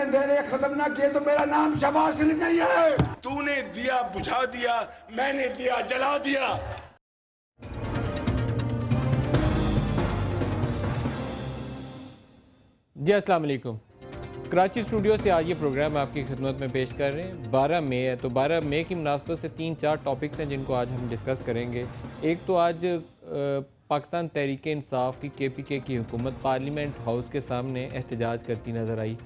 अंधेरे खत्म ना किए तो मेरा नाम शहबाज शरीफ नहीं है। तूने दिया बुझा दिया, मैंने दिया जला दिया। जी अस्सलाम वालेकुम। कराची स्टूडियो से आज ये प्रोग्राम आपकी खिदमत में पेश कर रहे हैं। 12 मई है, तो 12 मई की मुनासबत से 3-4 टॉपिक्स हैं जिनको आज हम डिस्कस करेंगे। एक तो आज पाकिस्तान तहरीक इंसाफ की KPK की हुकूमत पार्लियामेंट हाउस के सामने एहतजाज करती नज़र आई।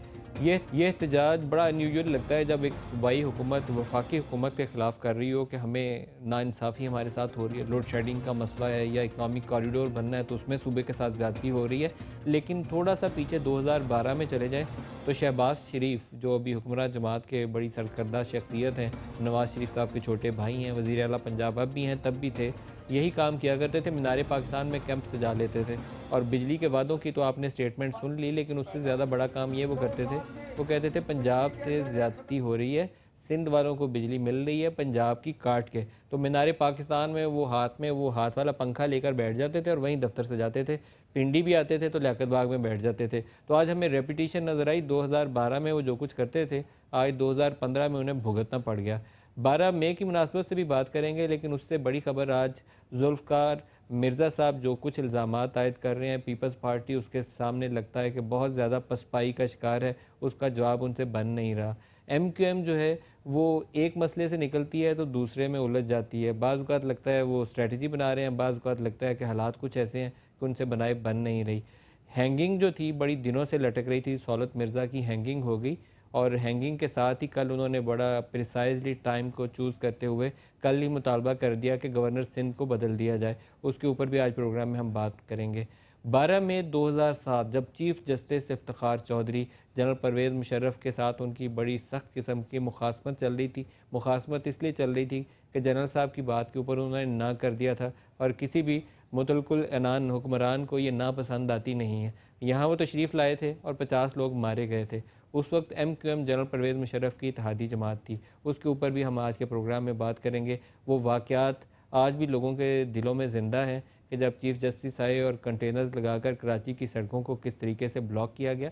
ये एहतजाज बड़ा अनयूजुअल लगता है जब एक सूबाई हुकूमत वफाकी हुकूमत के ख़िलाफ़ कर रही हो कि हमें नाइंसाफ़ी हमारे साथ हो रही है, लोड शेडिंग का मसला है या इकनॉमिक कॉरिडोर बनना है तो उसमें सूबे के साथ ज़्यादती हो रही है। लेकिन थोड़ा सा पीछे 2012 में चले जाएँ तो शहबाज शरीफ जो अभी हुक्मरान जमात के बड़ी सरकर्दा शख्सियत हैं, नवाज़ शरीफ साहब के छोटे भाई हैं, वज़ीर आला पंजाब अब भी हैं, तब भी थे, यही काम किया करते थे। मीनार पाकिस्तान में कैंप सजा लेते थे और बिजली के वादों की तो आपने स्टेटमेंट सुन ली, लेकिन उससे ज़्यादा बड़ा काम ये वो करते थे, वो कहते थे पंजाब से ज़्यादती हो रही है, सिंध वालों को बिजली मिल रही है पंजाब की काट के। तो मीनार पाकिस्तान में वो हाथ वाला पंखा लेकर बैठ जाते थे और वहीं दफ्तर से जाते थे। पिंडी भी आते थे तो लियाकत बाग में बैठ जाते थे। तो आज हमें रेपिटेशन नज़र आई। 2012 में वो जो कुछ करते थे आज 2015 में उन्हें भुगतना पड़ गया। 12 मई की मुनासबत से भी बात करेंगे, लेकिन उससे बड़ी खबर आज जुल्फ़कार मिर्ज़ा साहब जो कुछ इल्ज़ामात आयद कर रहे हैं, पीपल्स पार्टी उसके सामने लगता है कि बहुत ज़्यादा पसपाई का शिकार है, उसका जवाब उनसे बन नहीं रहा। MQM जो है वो एक मसले से निकलती है तो दूसरे में उलझ जाती है। बाज़ औक़ात लगता है वो स्ट्रेटजी बना रहे हैं, बाज़ औक़ात लगता है कि हालात कुछ ऐसे हैं कि उनसे बनाए बन नहीं रही। हैंगिंग जो थी बड़ी दिनों से लटक रही थी, सौलत मिर्ज़ा की हैंगिंग हो गई और हैंगिंग के साथ ही कल उन्होंने बड़ा प्रिसाइजली टाइम को चूज़ करते हुए कल ही मुतालबा कर दिया कि गवर्नर सिंध को बदल दिया जाए। उसके ऊपर भी आज प्रोग्राम में हम बात करेंगे। 12 मई 2007 जब chief justice Iftikhar Chaudhry general Pervez Musharraf के साथ उनकी बड़ी सख्त किस्म की मुखासमत चल रही थी। मुखासमत इसलिए चल रही थी कि जनरल साहब की बात के ऊपर उन्होंने ना कर दिया था और किसी भी मुतलकुल अनान हुक्मरान को ये नापसंद आती नहीं है। यहाँ वो तशरीफ़ लाए थे और 50 लोग मारे गए थे। उस वक्त MQM जनरल परवेज़ मुशर्रफ की इत्तेहादी जमात थी। उसके ऊपर भी हम आज के प्रोग्राम में बात करेंगे। वो वाक़यात आज भी लोगों के दिलों में ज़िंदा हैं कि जब चीफ़ जस्टिस आए और कंटेनर्स लगाकर कराची की सड़कों को किस तरीके से ब्लॉक किया गया,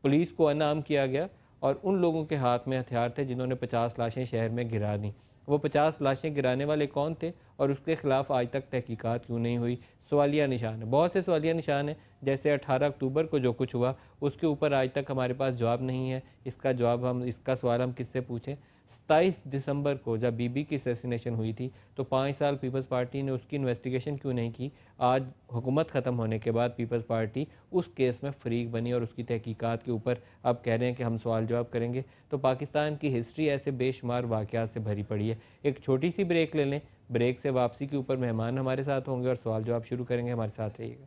पुलिस को अनाम किया गया और उन लोगों के हाथ में हथियार थे जिन्होंने 50 लाशें शहर में गिरा दी। वो 50 लाशें गिराने वाले कौन थे और उसके ख़िलाफ़ आज तक तहकीकात क्यों नहीं हुई? सवालिया निशान है, बहुत से सवालिया निशान हैं। जैसे 18 अक्टूबर को जो कुछ हुआ उसके ऊपर आज तक हमारे पास जवाब नहीं है। इसका सवाल हम किससे पूछें? 27 दिसंबर को जब बीबी की असैसिनेशन हुई थी तो 5 साल पीपल्स पार्टी ने उसकी इन्वेस्टिगेशन क्यों नहीं की? आज हुकूमत ख़त्म होने के बाद पीपल्स पार्टी उस केस में फ़रीक बनी और उसकी तहकीकात के ऊपर अब कह रहे हैं कि हम सवाल जवाब करेंगे। तो पाकिस्तान की हिस्ट्री ऐसे बेशुमार वाक़यात से भरी पड़ी है। एक छोटी सी ब्रेक ले लें, ब्रेक से वापसी के ऊपर मेहमान हमारे साथ होंगे और सवाल जवाब शुरू करेंगे। हमारे साथ रहिएगा।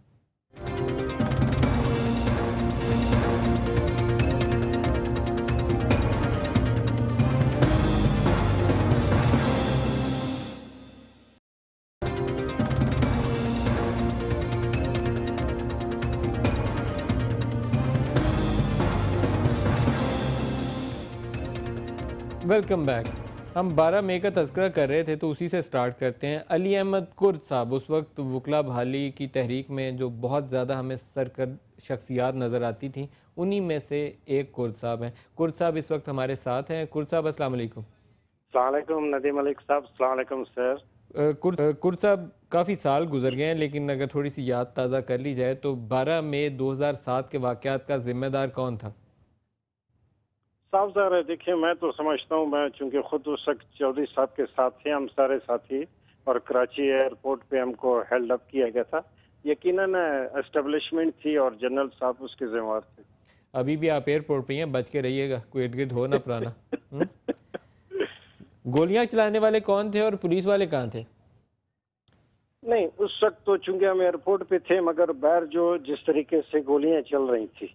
Welcome back. हम 12 मई का तज़किरा कर रहे थे तो उसी से स्टार्ट करते हैं। अली अहमद कुर्द साहब उस वक्त वकला बहाली की तहरीक में जो बहुत ज़्यादा हमें सरकर्द शख्सियात नज़र आती थी, उन्हीं में से एक कुर्द साहब हैं। कुर्द साहब इस वक्त हमारे साथ हैं। कुर्द साहब अस्सलाम वालेकुम। अस्सलाम वालेकुम नदीम मलिक साहब। अस्सलाम वालेकुम सर। कुर्द साहब काफ़ी साल गुजर गए हैं, लेकिन अगर थोड़ी सी याद ताज़ा कर ली जाए तो 12 मई 2007 के वाक़यात का ज़िम्मेदार कौन था? साहब सर देखिए, मैं तो समझता हूँ, मैं चूँकि खुद उस वक्त चौधरी साहब के साथ थे, हम सारे साथी, और कराची एयरपोर्ट पे हमको हेल्ड अप किया गया था। यकीनन एस्टेब्लिशमेंट थी और जनरल साहब उसके जिम्मेवार थे। अभी भी आप एयरपोर्ट पे हैं, बच के रहिएगा, कोई इर्द गिर्द हो ना पुराना। गोलियां चलाने वाले कौन थे और पुलिस वाले कहाँ थे? नहीं, उस वक्त तो चूँकि हम एयरपोर्ट पे थे, मगर बाहर जो जिस तरीके से गोलियां चल रही थी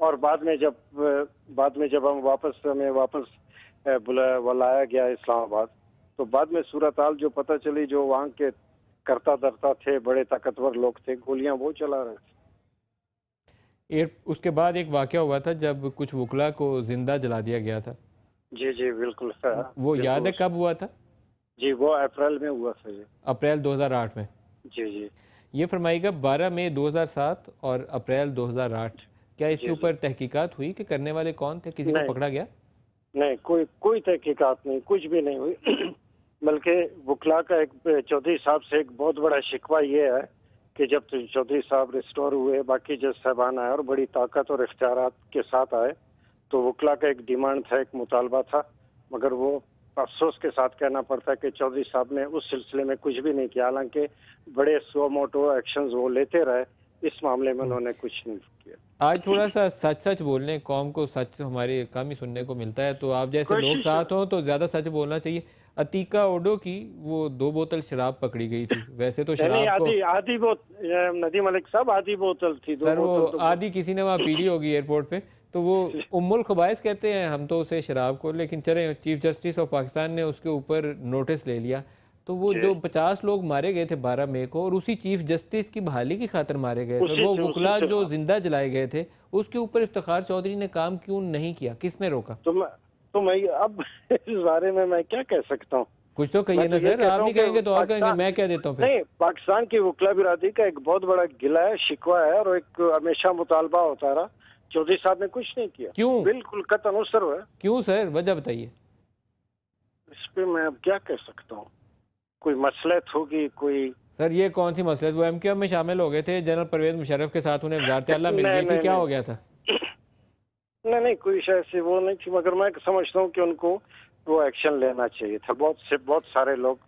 और बाद में जब हमें वापस बुलाया गया इस्लामाबाद, तो बाद में सूरत हाल जो पता चली, जो वहाँ के करता धरता थे, बड़े ताकतवर लोग थे, गोलियां वो चला रहे थे। उसके बाद एक वाक़या हुआ था जब कुछ वकला को जिंदा जला दिया गया था। जी जी बिल्कुल। वो बिल्कुल। याद है कब हुआ था? जी वो अप्रैल में हुआ था जी। अप्रैल 2008 में। जी जी। ये फरमाइएगा 12 मई 2007 और अप्रैल 2008 क्या इसके ऊपर तहकीकात हुई कि करने वाले कौन थे, किसी को पकड़ा गया? नहीं, कोई तहकीकात नहीं, कुछ भी नहीं हुई। बल्कि वकला का एक चौधरी साहब से एक बहुत बड़ा शिकवा ये है कि जब चौधरी साहब रिस्टोर हुए, बाकी जज साहबान आए और बड़ी ताकत और इख्तियारात के साथ आए, तो वकला का एक डिमांड था, एक मुतालबा था, मगर वो अफसोस के साथ कहना पड़ता है कि चौधरी साहब ने उस सिलसिले में कुछ भी नहीं किया। हालांकि बड़े सो मोटो एक्शंस वो लेते रहे, इस मामले में उन्होंने कुछ नहीं किया। आज थोड़ा सा सच बोलने, कौम को सच हमारे कम ही सुनने को मिलता है, तो आप जैसे लोग साथ हो तो ज़्यादा सच बोलना चाहिए। अतीका ओडो की वो 2 बोतल शराब पकड़ी गई थी, वैसे तो शराब को आधी बोतल, नदीम मलिक साहब, आधी बोतल थी। सर वो आधी किसी ने वहाँ पी ली होगी एयरपोर्ट पे, तो वो उम्मुल खबाइस कहते हैं हम तो उसे शराब को, लेकिन चले चीफ जस्टिस ऑफ पाकिस्तान ने उसके ऊपर नोटिस ले लिया। तो वो जो 50 लोग मारे गए थे 12 मई को, और उसी चीफ जस्टिस की बहाली की खातिर मारे गए थे, वो वकला जो जिंदा जलाए गए थे, उसके ऊपर इफ्तिखार चौधरी ने काम क्यों नहीं किया, किसने रोका? तो मैं अब इस बारे में मैं क्या कह सकता हूँ? कुछ तो कहिए ना सर, आप नहीं कहेंगे तो और कहेंगे, मैं क्या देता हूँ फिर? नहीं, पाकिस्तान की वकला बिरादरी का एक बहुत बड़ा गिला है, शिकवा है, और एक हमेशा मुतालबा होता रहा। चौधरी साहब ने कुछ नहीं किया। क्यों? बिल्कुल कतई अनुसर हुआ। क्यों सर, वजह बताइए। इस पे मैं अब क्या कह सकता हूँ? कोई मसलहत होगी, कोई। सर ये कौन सी मसलहत? वो एमक्यूएम में शामिल हो गए थे, जनरल परवेज मुशर्रफ के साथ उन्हें वज़ारत आला मिल गई थी, क्या हो गया था? नहीं, कोई शायद से वो नहीं थी, मगर मैं समझता हूँ कि उनको वो एक्शन लेना चाहिए था। बहुत सारे लोग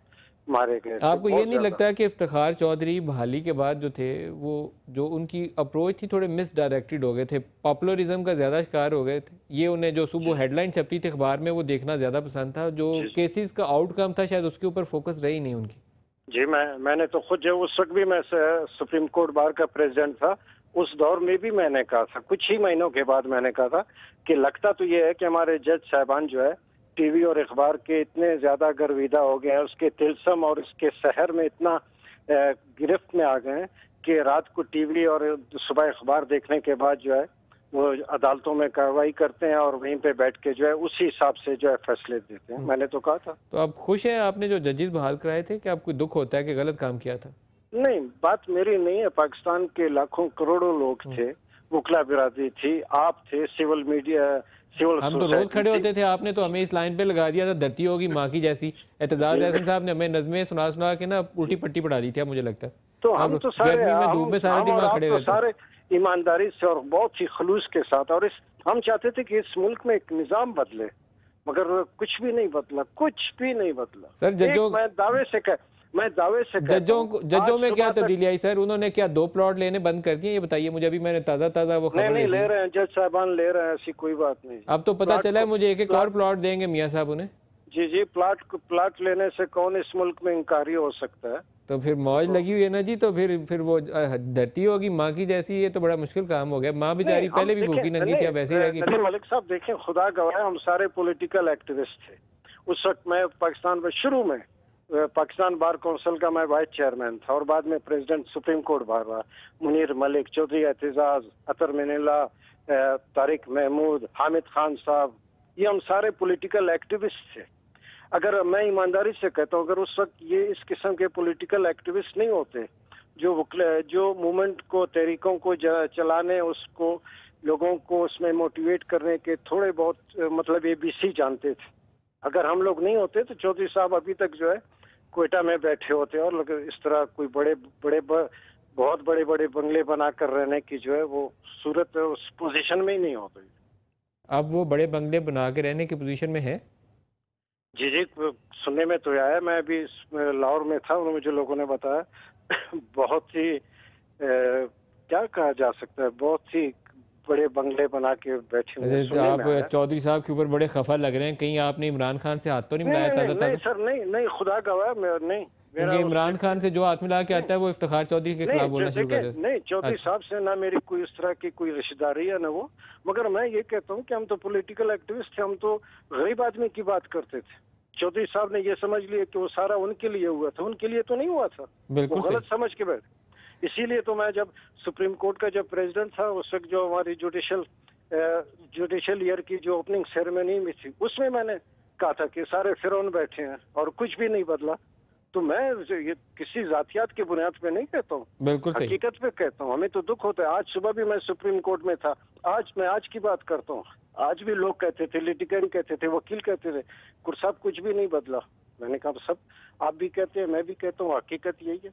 मारे गए। आपको ये नहीं लगता है कि इफ्तिखार चौधरी बहाली के बाद जो थे, वो जो उनकी अप्रोच थी थोड़े मिस डायरेक्टेड हो गए थे, पॉपुलरिज्म का ज़्यादा शिकार हो गए थे? ये उन्हें जो सुबह हेडलाइन छपती थी अखबार में वो देखना ज़्यादा पसंद था, जो केसेस का आउटकम था शायद उसके ऊपर फोकस रही नहीं उनकी। जी, मैंने तो खुद, जो उस वक्त भी मैं सुप्रीम कोर्ट बार का प्रेसिडेंट था, उस दौर में भी मैंने कहा था, कुछ ही महीनों के बाद मैंने कहा था कि लगता तो ये है कि हमारे जज साहबान जो है टीवी और अखबार के इतने ज्यादा गर्विदा हो गए हैं, उसके तिलस्म और उसके शहर में इतना गिरफ्त में आ गए हैं कि रात को टीवी और सुबह अखबार देखने के बाद जो है वो अदालतों में कार्रवाई करते हैं और वहीं पे बैठ के जो है उसी हिसाब से जो है फैसले देते हैं। मैंने तो कहा था। तो आप खुश हैं आपने जो जजेस बहाल कराए थे, कि आपको दुख होता है कि गलत काम किया था? नहीं, बात मेरी नहीं है। पाकिस्तान के लाखों करोड़ों लोग थे, वकला बिरादरी थी, आप थे, सिविल मीडिया, सिविल हम तो रोज खड़े होते थे, आपने तो हमें इस लाइन पे लगा दिया था, धरती होगी माँ की जैसी। एतजाज एहसन साहब ने हमें नज़में सुना के ना उल्टी पट्टी पढ़ा दी थी, मुझे लगता है। तो हम तो सारे धूप में सारे दिन खड़े रहते, सारे ईमानदारी से और बहुत ही खलूस के साथ, और हम चाहते थे कि इस मुल्क में एक निजाम बदले, मगर कुछ भी नहीं बदला, कुछ भी नहीं बदला। सर जजों, मैं दावे से जजों में क्या तब्दीली आई सर? उन्होंने क्या 2 प्लॉट लेने बंद कर दिए, ये बताइए मुझे। अभी मैंने ताज़ा वो खबर नहीं ले रहे हैं, जज साहबान ले रहे हैं, ऐसी कोई बात नहीं। अब तो पता चला है मुझे, एक और प्लॉट देंगे मियाँ साहब उन्हें। जी, प्लॉट लेने से कौन इस मुल्क में इंकारी हो सकता है? तो फिर मौज लगी हुई है ना जी, तो फिर वो धरती होगी माँ की जैसी, ये तो बड़ा मुश्किल काम हो गया। माँ बेचारी पहले भी भूखी नंगी थी, अब वैसे ही रहेगी। मलिक साहब देखें, खुदा गवाह, हम सारे पॉलिटिकल एक्टिविस्ट थे उस वक्त। मैं पाकिस्तान में शुरू में पाकिस्तान बार काउंसिल का मैं वाइस चेयरमैन था, और बाद में प्रेसिडेंट सुप्रीम कोर्ट बार रहा। मुनीर मलिक, चौधरी एतजाज, अतर मिनिल्ला, तारिक महमूद, हामिद खान साहब, ये हम सारे पॉलिटिकल एक्टिविस्ट थे। अगर मैं ईमानदारी से कहता हूँ, अगर उस वक्त ये इस किस्म के पॉलिटिकल एक्टिविस्ट नहीं होते जो मूवमेंट को, तहरीकों को चलाने, उसको लोगों को उसमें मोटिवेट करने के थोड़े बहुत मतलब ABC जानते थे, अगर हम लोग नहीं होते तो चौधरी साहब अभी तक जो है क्वेटा में बैठे होते, और इस तरह कोई बहुत बड़े बंगले बनाकर रहने की जो है वो सूरत उस पोजीशन में ही नहीं होती। अब वो बड़े बंगले बना के रहने की पोजीशन में है? जी, सुनने में तो आया। मैं अभी लाहौर में था, उन्होंने मुझे लोगों ने बताया बहुत ही क्या कहा जा सकता है, बहुत ही बड़े बंगले बना के बैठे हुए। आप चौधरी साहब के ऊपर बड़े खफा लग रहे हैं, कहीं आपने इमरान खान से हाथ तो नहीं मिलाया? नहीं सर, नहीं, खुदा गवाह, नहीं। इमरान खान से जो हाथ मिला के आता है वो इफ्तिखार चौधरी के खिलाफ बोलना शुरू कर देता है। नहीं, चौधरी साहब से ना मेरी कोई इस तरह की कोई रिश्तेदारी है ना वो, मगर मैं ये कहता हूँ कि हम तो पॉलिटिकल एक्टिविस्ट थे, हम तो गरीब आदमी की बात करते थे। चौधरी साहब ने ये समझ लिया कि वो सारा उनके लिए हुआ था, उनके लिए तो नहीं हुआ था, वो गलत समझ के बैठे। इसीलिए तो मैं जब सुप्रीम कोर्ट का जब प्रेसिडेंट था, उस वक्त जो हमारी जुडिशल ईयर की जो ओपनिंग सेरेमनी में थी, उसमें मैंने कहा था कि सारे फिरौन बैठे हैं और कुछ भी नहीं बदला। तो मैं ये किसी जातियात की बुनियाद पे नहीं कहता हूँ, बिल्कुल सही। हकीकत पे कहता हूँ। हमें तो दुख होता है। आज सुबह भी मैं सुप्रीम कोर्ट में था। मैं आज की बात करता हूँ। आज भी लोग कहते थे, लिटिगेंट कहते थे, वकील कहते थे, सब कुछ भी नहीं बदला। मैंने कहा सब आप भी कहते हैं, मैं भी कहता हूँ, हकीकत यही है।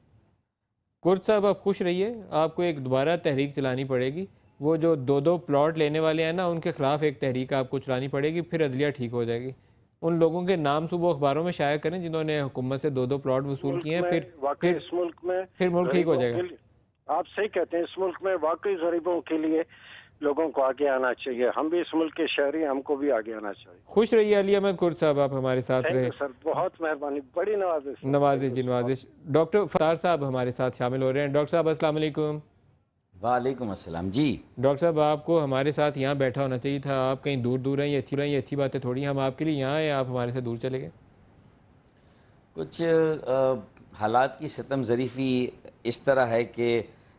कुर्द साहब आप खुश रहिए, आपको एक दोबारा तहरीक चलानी पड़ेगी। वो जो 2-2 प्लॉट लेने वाले हैं ना, उनके खिलाफ एक तहरीक आपको चलानी पड़ेगी, फिर अदलिया ठीक हो जाएगी। उन लोगों के नाम सुबह अखबारों में शाया करें जिन्होंने हुकूमत से 2-2 प्लॉट वसूल किए हैं, फिर इस मुल्क में फिर मुल्क ठीक हो जाएगा। आप सही कहते हैं। इस मुल्क में वाकई गरीबों के लिए लोगों को आगे आना चाहिए। हम भी इस मुल्क के शहरी, हमको भी आगे आना चाहिए। खुश रहिए अली अहमद कुर्द साहब, आप हमारे साथ रहे। सर बहुत मेहरबानी, बड़ी नवाजिश। नवाजिश जी, नवाजिश। डॉक्टर फतार साहब हमारे साथ शामिल हो रहे हैं। डॉक्टर साहब अस्सलाम वालेकुम। वालेकुम अस्सलाम जी। डॉक्टर साहब आपको हमारे साथ यहाँ बैठा होना चाहिए था, आप कहीं दूर दूर हैं, ये अच्छी बात है थोड़ी। हम आपके लिए यहाँ हैं, आप हमारे से दूर चले गए। कुछ हालात की सितम ज़रीफ़ी इस तरह है कि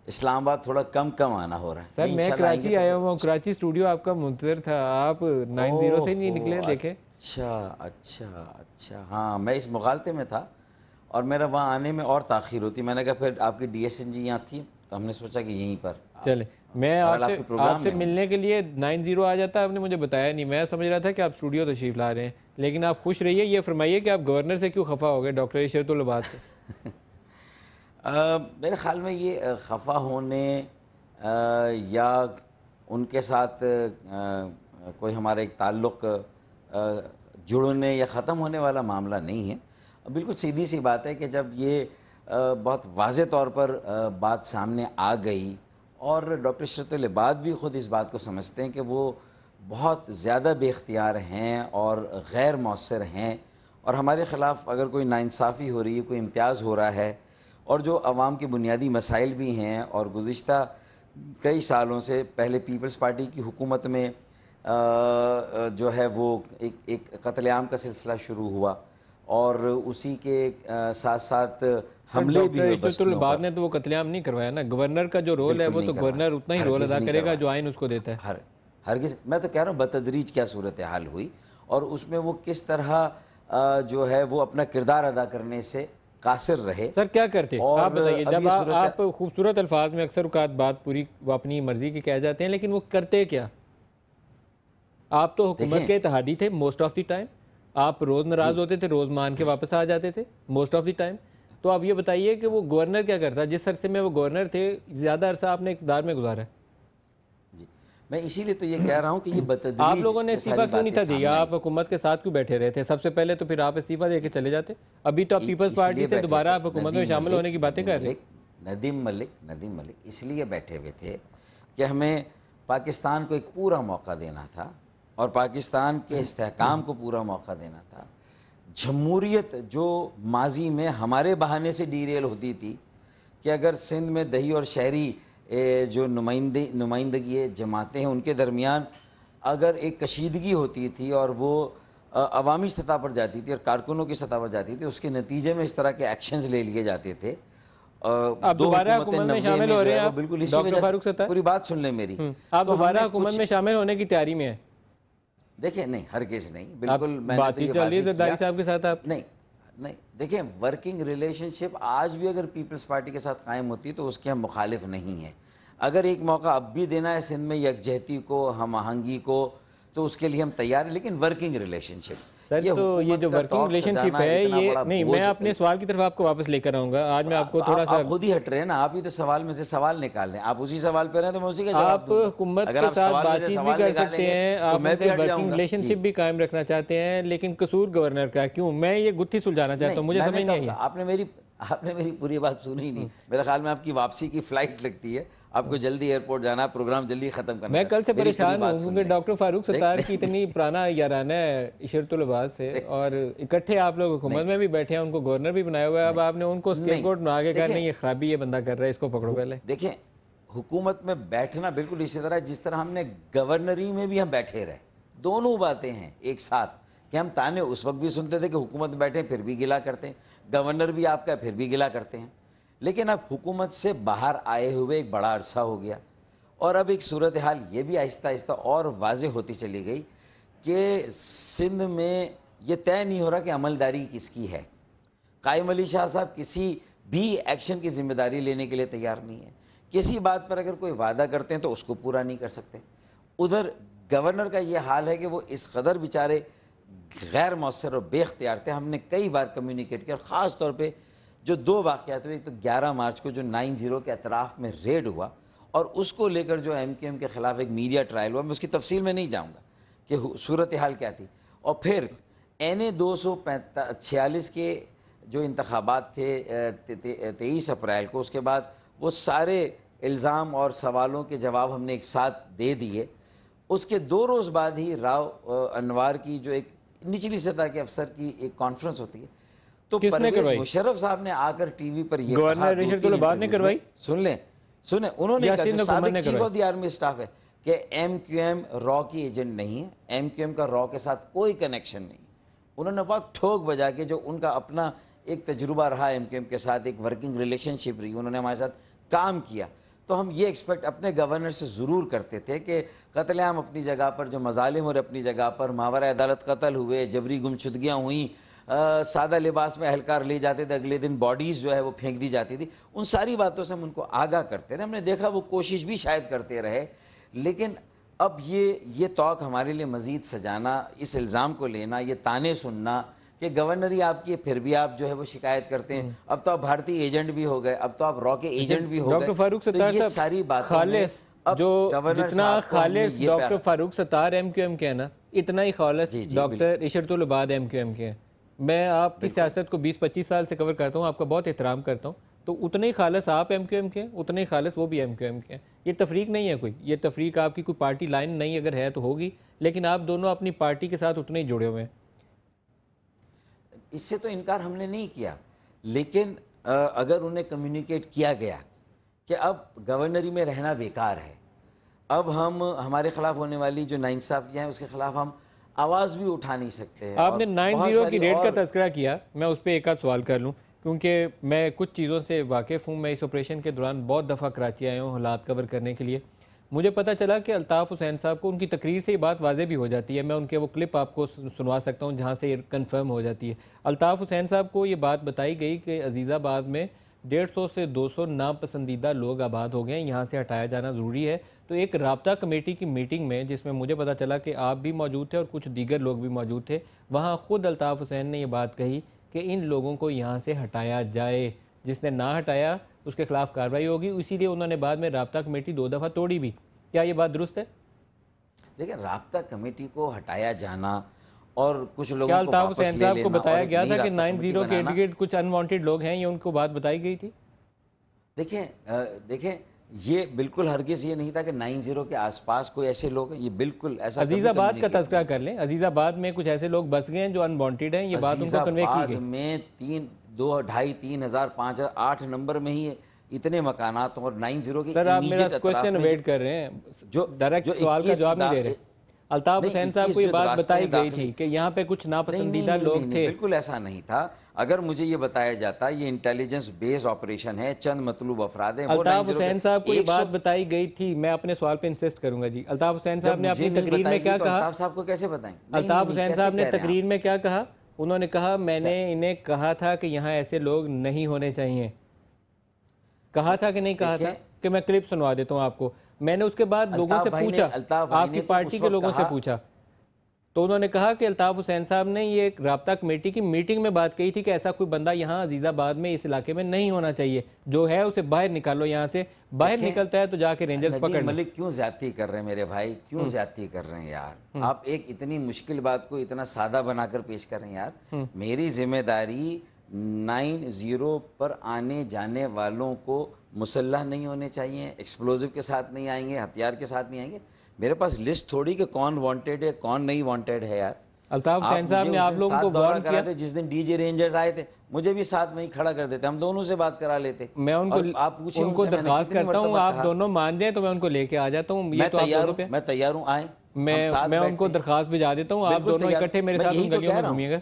इस्लामाबाद थोड़ा कम आना हो रहा है। सर मैं कराची आया हुआ हूँ, कराची स्टूडियो आपका मुंतज़िर था, आप 90 से नहीं निकले। देखे। अच्छा हाँ, मैं इस मुगालते में था और मेरा वहाँ आने में और ताख़ीर होती। मैंने कहा फिर आपकी DSNG यहाँ थी तो हमने सोचा कि यहीं पर चले। मैं आपसे मिलने के लिए 90 आ जाता, आपने मुझे बताया नहीं। मैं समझ रहा था कि आप स्टूडियो तशरीफ़ ला रहे हैं, लेकिन आप खुश रहिए। ये फरमाइए कि आप गवर्नर से क्यों खफा हो गए, डॉक्टर इशरतुल अब्बास से? मेरे ख़्याल में ये खफा होने या उनके साथ कोई हमारा एक ताल्लुक़ जुड़ने या ख़त्म होने वाला मामला नहीं है। बिल्कुल सीधी सी बात है कि जब ये बहुत वाज़े तौर पर बात सामने आ गई और डॉक्टर इशरतुल अब्बास भी ख़ुद इस बात को समझते हैं कि वो बहुत ज़्यादा बेख्तियार हैं और गैर मौसर हैं और हमारे ख़िलाफ़ अगर कोई नाइंसाफ़ी हो रही है, कोई इम्तियाज़ हो रहा है और जो अवाम के बुनियादी मसाइल भी हैं और गुज़िश्ता कई सालों से पहले पीपल्स पार्टी की हुकूमत में जो है वो एक कत्लेआम का सिलसिला शुरू हुआ और उसी के साथ साथ हमले भी हुए। बाद ने तो वो कत्लेआम नहीं करवाया ना। गवर्नर का जो रोल है वो तो गवर्नर उतना ही रोल अदा करेगा जो आइन उसको देता है। हरगिज़ मैं तो कह रहा हूँ बतदरीज क्या सूरत हाल हुई और उसमें वो किस तरह जो है वो अपना किरदार अदा करने से कासिर रहे। सर क्या करते आप बताइए। जब आप खूबसूरत अल्फाज में अक्सर औकात बात पूरी अपनी मर्जी की कह जाते हैं, लेकिन वो करते क्या? आप तो हुकूमत के इत्तेहादी थे मोस्ट ऑफ द टाइम। आप रोज़ नाराज़ होते थे, रोज़ मान के वापस आ जाते थे मोस्ट ऑफ द टाइम। तो आप ये बताइए कि वो गवर्नर क्या करता है? जिस अरसे में वो गवर्नर थे, ज़्यादा अरसा आपने इक़्तिदार में गुजारा है। जी मैं इसीलिए तो ये कह रहा हूँ कि ये बतदरीज आप लोगों ने इस्तीफा क्यों नहीं था दिया? आप हुकूमत के साथ क्यों बैठे रहे थे? सबसे पहले तो फिर आप इस्तीफा दे के चले जाते। अभी तो आप पीपल्स पार्टी से दोबारा आप हुकूमत में शामिल होने की बातें कर रहे हैं। नदीम मलिक इसलिए बैठे हुए थे कि हमें पाकिस्तान को एक पूरा मौका देना था और पाकिस्तान के इस्तेहकाम को पूरा मौका देना था। जमहूरियत जो माजी में हमारे बहाने से डीरेल होती थी कि अगर सिंध में दही और शहरी जो नुमाइंदगी जमातें हैं उनके दरमियान अगर एक कशीदगी होती थी और वो अवामी सतह पर जाती थी और कारकुनों की सतह पर जाती थी, उसके नतीजे में इस तरह के एक्शंस ले लिए जाते थे। आप दोबारा हुकूमत में शामिल हो रहे हैं, बिल्कुल इसी वजह से। पूरी बात सुन ले मेरी। आप दोबारा हुकूमत में शामिल होने की तैयारी में है? देखिए नहीं, हरगिज़ नहीं, बिल्कुल बातचीत चल रही है जरदारी साहब के साथ। आप नहीं देखिए, वर्किंग रिलेशनशिप आज भी अगर पीपल्स पार्टी के साथ कायम होती है तो उसके हम मुखालिफ नहीं हैं। अगर एक मौका अब भी देना है सिंध में यकजहती को, हम आहंगी को, तो उसके लिए हम तैयार हैं, लेकिन वर्किंग रिलेशनशिप सर तो ये जो वर्किंग रिलेशनशिप है ये नहीं, मैं अपने सवाल की तरफ आपको वापस लेकर आऊंगा। आज मैं आपको थोड़ा सा खुद ही हट रहे हैं ना, आप ही तो सवाल में से सवाल निकाल रहे हैं। आप उसी सवाल पे रहे तो मैं उसी का जवाब आप हुकूमत के साथ बातचीत भी कर सकते हैं, आप वर्किंग रिलेशनशिप भी कायम रखना चाहते हैं, लेकिन कसूर गवर्नर का क्यों? मैं ये गुत्थी सुलझाना चाहता हूँ, मुझे समझ नहीं आई। आपने मेरी पूरी बात सुनी नहीं। मेरे ख्याल में आपकी वापसी की फ्लाइट लगती है, आपको जल्दी एयरपोर्ट जाना, प्रोग्राम जल्दी खत्म करना। मैं कल से परेशान हूँ क्योंकि डॉक्टर फारूक सत्तार की इतनी पुराना याराना है इशरतुल अब्बास से, और इकट्ठे आप लोग हुकूमत में भी बैठे हैं, उनको गवर्नर भी बनाया हुआ है। अब आपने उनको स्केपगोट बना के कहा नहीं ये खराबी ये बंदा कर रहा है, इसको पकड़ो पहले। देखिए, हुकूमत में बैठना बिल्कुल इसी तरह जिस तरह हमने गवर्नरी में भी हम बैठे रहे, दोनों बातें हैं एक साथ। कि हम ताने उस वक्त भी सुनते थे कि हुकूमत में बैठे फिर भी गिला करते हैं, गवर्नर भी आपका फिर भी गिला करते हैं। लेकिन अब हुकूमत से बाहर आए हुए एक बड़ा अरसा हो गया और अब एक सूरत हाल ये भी आहिस्ता आहिस्ता और वाज़ेह होती चली गई कि सिंध में ये तय नहीं हो रहा कि अमलदारी किसकी है। कायम अली शाह साहब किसी भी एक्शन की जिम्मेदारी लेने के लिए तैयार नहीं है। किसी बात पर अगर कोई वादा करते हैं तो उसको पूरा नहीं कर सकते। उधर गवर्नर का ये हाल है कि वो इस कदर बेचारे गैर मौसर और बेख्तियार थे। हमने कई बार कम्युनिकेट किया, और ख़ास तौर पे जो 2 वाक़यात हुए, एक तो 11 मार्च को जो 9-0 के अतराफ़ में रेड हुआ और उसको लेकर जो MQM के ख़िलाफ़ एक मीडिया ट्रायल हुआ, मैं उसकी तफसील में नहीं जाऊँगा कि सूरत हाल क्या थी। और फिर NA 246 के जो इंतखाबात थे 23 अप्रैल को, उसके बाद वो सारे इल्ज़ाम और सवालों के जवाब हमने एक साथ दे दिए। उसके 2 रोज़ बाद ही राव अनवार की जो एक निचली सतह के अफसर की एक कॉन्फ्रेंस होती है, तो परवेज़ मुशर्रफ साहब ने आकर टीवी पर ये गवर्नर रिशर्तुल ने करवाई, सुने उन्होंने कहा, जो साबिक chief of the army staff है, कि MQM रॉ की एजेंट नहीं है, MQM का रॉ के साथ कोई कनेक्शन नहीं। उन्होंने बहुत ठोक बजा के, जो उनका अपना एक तजुर्बा रहा MQM के साथ, एक वर्किंग रिलेशनशिप रही, उन्होंने हमारे साथ काम किया, तो हम ये एक्सपेक्ट अपने गवर्नर से ज़रूर करते थे कि कत्लेआम अपनी जगह पर, जो मजालिम और अपनी जगह पर, मावरा अदालत कत्ल हुए, जबरी गुमशुदगियाँ हुई, सादा लिबास में एहलकार ले जाते थे, अगले दिन बॉडीज़ जो है वो फेंक दी जाती थी, उन सारी बातों से हम उनको आगाह करते रहे। हमने देखा वो कोशिश भी शायद करते रहे, लेकिन अब ये तौक हमारे लिए मज़ीद सजाना, इस इल्ज़ाम को लेना, ये ताने सुनना कि गवर्नर ही आपकी, फिर भी आप जो है वो शिकायत करते हैं, अब तो आप भारतीय एजेंट भी हो गए, अब तो आप रॉ के एजेंट भी हो गए। डॉक्टर फारूक सत्तार ये सारी बातों में जो जितना खालिस डॉक्टर फारूक सत्तार MQM के है ना, इतना ही खालिस डॉक्टर इशरतुल इबाद MQM के हैं। मैं आपकी सियासत को 20-25 साल से कवर करता हूँ, आपका बहुत एहतराम करता हूँ, तो उतने ही खालिस आप MQM के हैं, उतने ही खालिस वो भी MQM के हैं। ये तफरीक नहीं है कोई, ये तफरीक आपकी कोई पार्टी लाइन नहीं, अगर है तो होगी, लेकिन आप दोनों अपनी पार्टी के साथ उतने ही जुड़े हुए हैं। इससे तो इनकार हमने नहीं किया, लेकिन अगर उन्हें कम्युनिकेट किया गया कि अब गवर्नरी में रहना बेकार है, अब हम हमारे ख़िलाफ़ होने वाली जो नाइंसाफ़ियाँ हैं उसके ख़िलाफ़ हम आवाज़ भी उठा नहीं सकते हैं। आपने 9-0 की रेड का तज़किरा किया, मैं उस पर एक आध सवाल कर लूँ, क्योंकि मैं कुछ चीज़ों से वाकिफ़ हूँ। मैं इस ऑपरेशन के दौरान बहुत दफ़ा कराची आया हूँ हालात कवर करने के लिए। मुझे पता चला कि अल्ताफ़ हुसैन साहब को उनकी तकरीर से ये बात वाज़े भी हो जाती है। मैं उनके वो क्लिप आपको सुनवा सकता हूँ जहाँ से ये कन्फर्म हो जाती है। अल्ताफ़ हुसैन साहब को ये बात बताई गई कि अजीज़ाबाद में 150 से 200 नापसंदीदा लोग आबाद हो गए हैं, यहाँ से हटाया जाना ज़रूरी है। तो एक राब्ता कमेटी की मीटिंग में, जिसमें मुझे पता चला कि आप भी मौजूद थे और कुछ दीगर लोग भी मौजूद थे, वहाँ ख़ुद अल्ताफ़ हुसैन ने ये बात कही कि इन लोगों को यहाँ से हटाया जाए, जिसने ना हटाया उसके ख़िलाफ़ कार्रवाई होगी। इसीलिए उन्होंने बाद में राब्ता कमेटी 2 दफ़ा तोड़ी भी। क्या ये बात दुरुस्त है? देखिए, राब्ता कमेटी को हटाया जाना और कुछ लोगों को अल्ताफ़ हुसैन साहब को बताया गया था कि 9-0 के इर्द-गिर्द कुछ अनवांटेड लोग हैं, ये उनको बात बताई गई थी? देखें ये बिल्कुल हरगिज़ ये नहीं था कि 9-0 के आसपास कोई ऐसे लोग हैं, ये बिल्कुल ऐसा। अजीज़ाबाद का तज़किरा कर लें, अजीज़ाबाद में कुछ ऐसे लोग बस गए हैं जो अनवांटेड हैं, ये बात उनको कन्वे की गई। में 2,500-3,000 5,000 8 नंबर में ही इतने मकानात और 9-0 की। सर, आप मेरा क्वेश्चन वेट कर रहे हैं, जो डायरेक्ट सवाल का जवाब नहीं दे रहे। अल्ताफ़ हुसैन साहब को ये बात बताई गई थी कि यहाँ पे कुछ नापसंदीदा लोग थे। बिल्कुल ऐसा नहीं था। अगर मुझे ये बताया जाता ये इंटेलिजेंस बेस्ड ऑपरेशन है, चंद मतलूब अफराद हैं। अल्ताफ़ हुसैन साहब को ये बात बताई गई थी। मैं अपने सवाल पे इंसिस्ट करूंगा जी। अल्ताफ़ हुसैन साहब ने अपनी तकरीर में क्या कहा? अल्ताफ़ साहब को कैसे बताएंगे? अल्ताफ़ हुसैन साहब ने तकरीर में क्या कहा? उन्होंने कहा, मैंने इन्हें कहा था कि यहाँ ऐसे लोग नहीं होने चाहिए। कहा था कि नहीं कहा था? कि मैं क्लिप सुनवा देता हूँ आपको। मैंने उसके बाद लोगों से पूछा, आपकी पार्टी के लोगों से पूछा, तो उन्होंने कहा कि अल्ताफ़ हुसैन साहब ने ये एक राब्ता कमेटी की मीटिंग में बात कही थी कि ऐसा कोई बंदा यहाँ अजीज़ाबाद में इस इलाके में नहीं होना चाहिए, जो है उसे बाहर निकालो। यहाँ से बाहर निकलता है तो जाके रेंजर्स पकड़। मलिक क्यों ज्यादती कर रहे हैं मेरे भाई, क्यों ज्यादती कर रहे हैं यार? आप एक इतनी मुश्किल बात को इतना सादा बनाकर पेश कर रहे हैं यार। मेरी जिम्मेदारी 9-0 पर आने जाने वालों को मुसल्लह नहीं होने चाहिए, एक्सप्लोजिव के साथ नहीं आएंगे, हथियार के साथ नहीं आएंगे। मेरे पास लिस्ट थोड़ी कि कौन वांटेड है कौन नहीं वांटेड है यार। अल्ताफ़ हुसैन साहब ने आप लोगों को वार्न किया थे। जिस दिन डीजे रेंजर्स आए थे मुझे भी साथ में ही खड़ा कर देते, हम दोनों से बात करा लेते। मैं उनको दरख्वास्त करता हूँ, आप दोनों मान जाए तो मैं उनको लेके आ जाता हूँ। मैं तैयार हूँ, आए। मैं उनको दरख्वास्त भिजा देता हूँ, आप दोनों इकट्ठे मेरे साथ गलियों में घूमिएगा।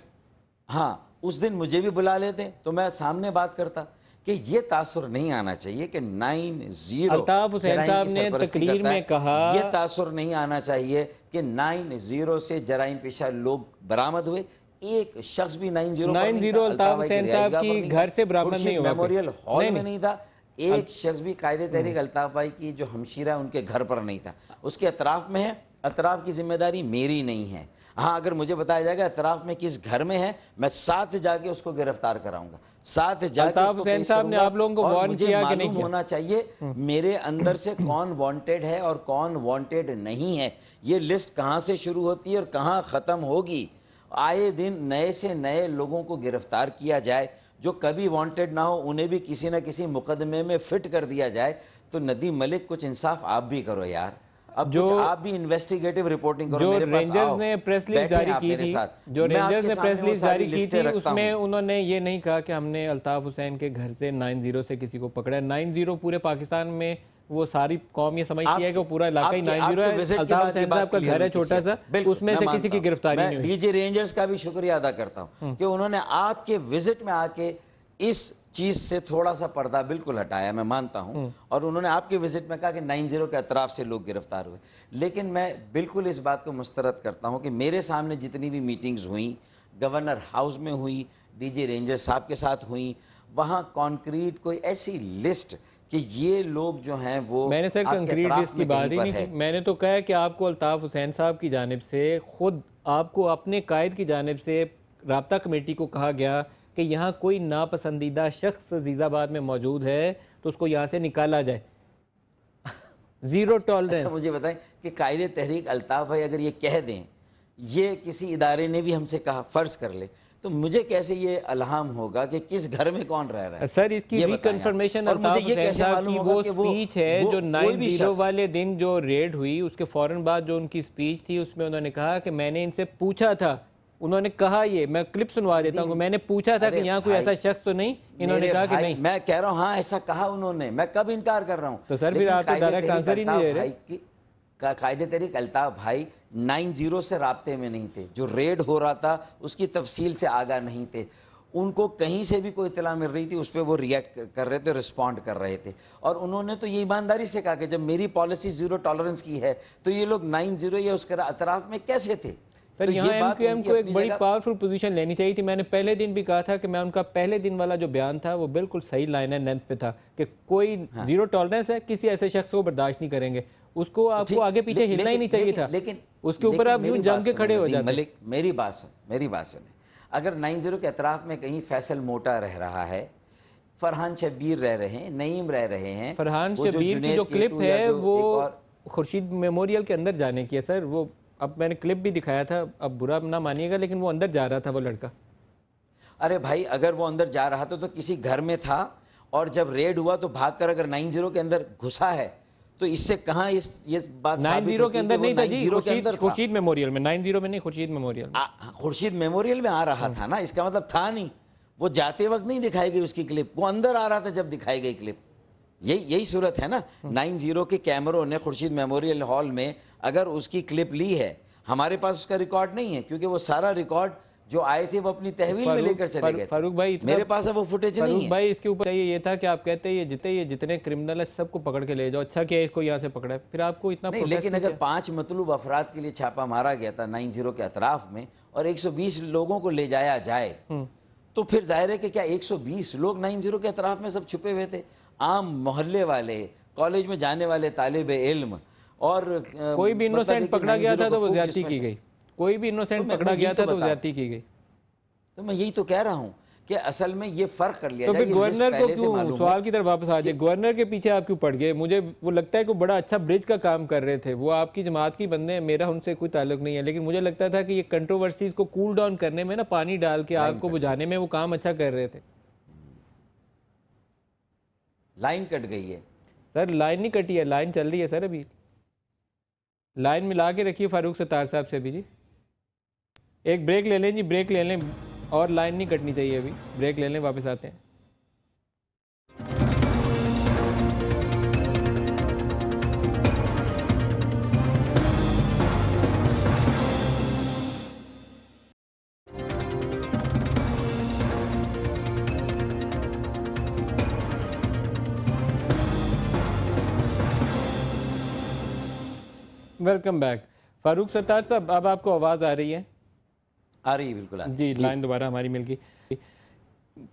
हाँ, उस दिन मुझे भी बुला लेते तो मैं सामने बात करता कि ये तासुर नहीं आना चाहिए कि 9-0 अल्ताफ़ हुसैन साहब ने तकरीर में कहा, ये तासुर नहीं आना चाहिए कि 9-0 से जराइम पेशा लोग बरामद हुए। एक शख्स भी 90 अल्ताफ हुसैन साहब की घर से बरामद नहीं हुआ, मेमोरियल हॉल में नहीं था। एक शख्स भी कायदे तहरीक अल्ताफ भाई की जो हमशीरा है उनके घर पर नहीं था। उसके अतराफ में है, अतराफ की जिम्मेदारी मेरी नहीं है। हाँ, अगर मुझे बताया जाएगा अतराफ में किस घर में है, मैं साथ जाके उसको गिरफ्तार कराऊंगा, साथ जाके अल्ताफ हुसैन साहब ने आप लोगों को वार्न किया कि नहीं किया? होना चाहिए मेरे अंदर से कौन वांटेड है और कौन वांटेड नहीं है। ये लिस्ट कहाँ से शुरू होती है और कहाँ ख़त्म होगी। आए दिन नए से नए लोगों को गिरफ्तार किया जाए, जो कभी वांटेड ना हो उन्हें भी किसी न किसी मुकदमे में फिट कर दिया जाए। तो नदीम मलिक, कुछ इंसाफ आप भी करो यार, अब जो आप भी इन्वेस्टिगेटिव रिपोर्टिंग करो। जो मेरे पास रेंजर्स ने प्रेस रिलीज जारी की थी, जो रेंजर्स ने प्रेस रिलीज जारी की थी, उसमें उन्होंने ये नहीं कहा कि हमने अल्ताफ हुसैन के घर से 90 से किसी को पकड़ा है। 90 पूरे पाकिस्तान में वो सारी कौम ये समझती है कि वो पूरा इलाका ही 90 है। अल्ताफ हुसैन साहब का घर है छोटा सा, उसमें से किसी की गिरफ्तारी नहीं हुई। डीजे रेंजर्स का भी शुक्रिया अदा करता हूँ कि उन्होंने आपके विजिट में आके इस चीज से थोड़ा सा पर्दा बिल्कुल हटाया, मैं मानता हूं। और उन्होंने आपके विजिट में कहा कि 90 के अतराफ से लोग गिरफ्तार हुए। लेकिन मैं बिल्कुल इस बात को मुस्तरद करता हूं कि मेरे सामने जितनी भी मीटिंग्स हुई, गवर्नर हाउस में हुई, डीजे रेंजर साहब के साथ हुई, वहां कॉन्क्रीट कोई ऐसी लिस्ट कि ये लोग जो हैं वो, मैंने सर कंक्रीट लिस्ट की बात ही नहीं की। मैंने तो कहा कि आपको अल्ताफ हुसैन साहब की जानिब से, खुद आपको अपने कायद की जानिब से राब्ता कमेटी को कहा गया कि यहाँ कोई नापसंदीदा शख्स अजीज़ाबाद में मौजूद है तो उसको यहाँ से निकाला जाए। Zero tolerance. अच्छा, मुझे बताएं कि कायदे तहरीक अल्ताफ भाई अगर ये कह दें, ये किसी इदारे ने भी हमसे कहा, फ़र्ज़ कर ले, तो मुझे कैसे ये अलहाम होगा कि किस घर में कौन रह रहा है? सर, इसकी रिकन्फर्मेशन अल्ताफ हुसैन साहब की वो स्पीच है जो 90 वाले दिन जो रेड हुई उसके फ़ौरन बाद जो उनकी स्पीच थी, उसमें उन्होंने कहा कि मैंने इनसे पूछा था, उन्होंने कहा, ये मैं क्लिप सुनवा देता हूँ, मैंने पूछा था कि यहाँ कोई ऐसा शख्स तो नहीं, इन्होंने कहा कि नहीं। मैं कह रहा हूँ हाँ ऐसा कहा उन्होंने, मैं कब इनकार कर रहा हूँ? तो सर फिर आप तो डायरेक्ट आंसर ही नहीं दे रहे। कायदे तहरीक अल्ताफ भाई 90 से राब्ते में नहीं थे, जो रेड हो रहा था उसकी तफसील से आगाह नहीं थे, उनको कहीं से भी कोई इत्तला मिल रही थी उस पर वो रिएक्ट कर रहे थे, रिस्पॉन्ड कर रहे थे। और उन्होंने तो ये ईमानदारी से कहा कि जब मेरी पॉलिसी जीरो टॉलरेंस की है तो ये लोग 90 या उसके अतराफ में कैसे थे? सर, यहाँ एमक्यूएम को एक बड़ी पावरफुल पोजीशन लेनी चाहिए थी। मैंने पहले दिन भी कहा था कि मैं उनका पहले दिन वाला जो बयान था वो बिल्कुल सही लाइन है, लेंथ पे था कि कोई जीरो टॉलरेंस है, किसी ऐसे शख्स को बर्दाश्त नहीं करेंगे, उसको आपको आगे पीछे हिलना ही नहीं चाहिए था। लेकिन उसके ऊपर आप यूं जम के खड़े हो जाते। मलिक, मेरी बात सुने, अगर 90 के अतराफ में कहीं फैसल मोटा रह रहा है, फरहान शब्बीर रह रहे हैं, नईम रह रहे हैं, फरहान शब्बीर की जो क्लिप है वो खुर्शीद मेमोरियल के अंदर जाने की है सर। वो अब मैंने क्लिप भी दिखाया था, अब बुरा ना मानिएगा, लेकिन वो अंदर जा रहा था वो लड़का। अरे भाई, अगर वो अंदर जा रहा था तो किसी घर में था, और जब रेड हुआ तो भागकर अगर 90 के अंदर घुसा है तो इससे कहाँ ये बात 90 के अंदर नहीं था जी, खुर्शीद मेमोरियल में, 90 में नहीं, खुर्शीद मेमोरियल में। खुर्शीद मेमोरियल में आ रहा था ना, इसका मतलब था नहीं, वो जाते वक्त नहीं दिखाई गई उसकी क्लिप, वो अंदर आ रहा था जब दिखाई गई क्लिप। यही सूरत है ना। 90 के कैमरों ने खुर्शीद मेमोरियल हॉल में अगर उसकी क्लिप ली है, हमारे पास उसका रिकॉर्ड नहीं है, क्योंकि वो सारा रिकॉर्ड जो आए थे वो अपनी तहवील में लेकर चले गए। फारूक भाई, मेरे पास अब वो फुटेज नहीं है। भाई, इसके ऊपर ये था कि आप कहते हैं ये जितने क्रिमिनल है सबको पकड़ के ले जाओ, अच्छा किया इसको यहाँ से पकड़ा है, फिर आपको इतना नहीं। लेकिन अगर 5 मतलूब अफराद के लिए छापा मारा गया था 90 के अतराफ में और 120 लोगों को ले जाया जाए, तो फिर जाहिर है कि क्या 120 लोग 90 के अतराफ में सब छुपे हुए थे? आम मोहल्ले वाले, कॉलेज में जाने वाले तालिब इल्म, और कोई भी इनोसेंट पकड़ा गया था तो वो ज्यादती की गई, कोई भी इनोसेंट पकड़ा गया था तो ज्यादती की गई। तो मैं यही तो कह रहा हूँ कि असल में ये फर्क कर लिया जाए। तो फिर गवर्नर को क्यों, सवाल की तरफ वापस आ जाए, गवर्नर के पीछे आप क्यों पड़ गए? मुझे वो लगता है कि बड़ा अच्छा ब्रिज का काम कर रहे थे, वो आपकी जमात की बंदे हैं, मेरा उनसे कोई ताल्लुक नहीं है, लेकिन मुझे लगता था कि ये कंट्रोवर्सीज को कूल डाउन करने में ना, पानी डाल के आग को बुझाने में वो काम अच्छा कर रहे थे। लाइन कट गई है सर। लाइन नहीं कटी है, लाइन चल रही है सर। अभी लाइन मिला के रखिए फारूक सत्तार साहब से। अभी जी एक ब्रेक ले लें जी, ब्रेक ले लें, और लाइन नहीं कटनी चाहिए, अभी ब्रेक ले लें, वापस आते हैं। Welcome back. फारूक सत्तार साहब, अब आपको आवाज़ आ रही है? आ रही है, बिल्कुल आ रही है। जी, लाइन दोबारा हमारी मिल गई।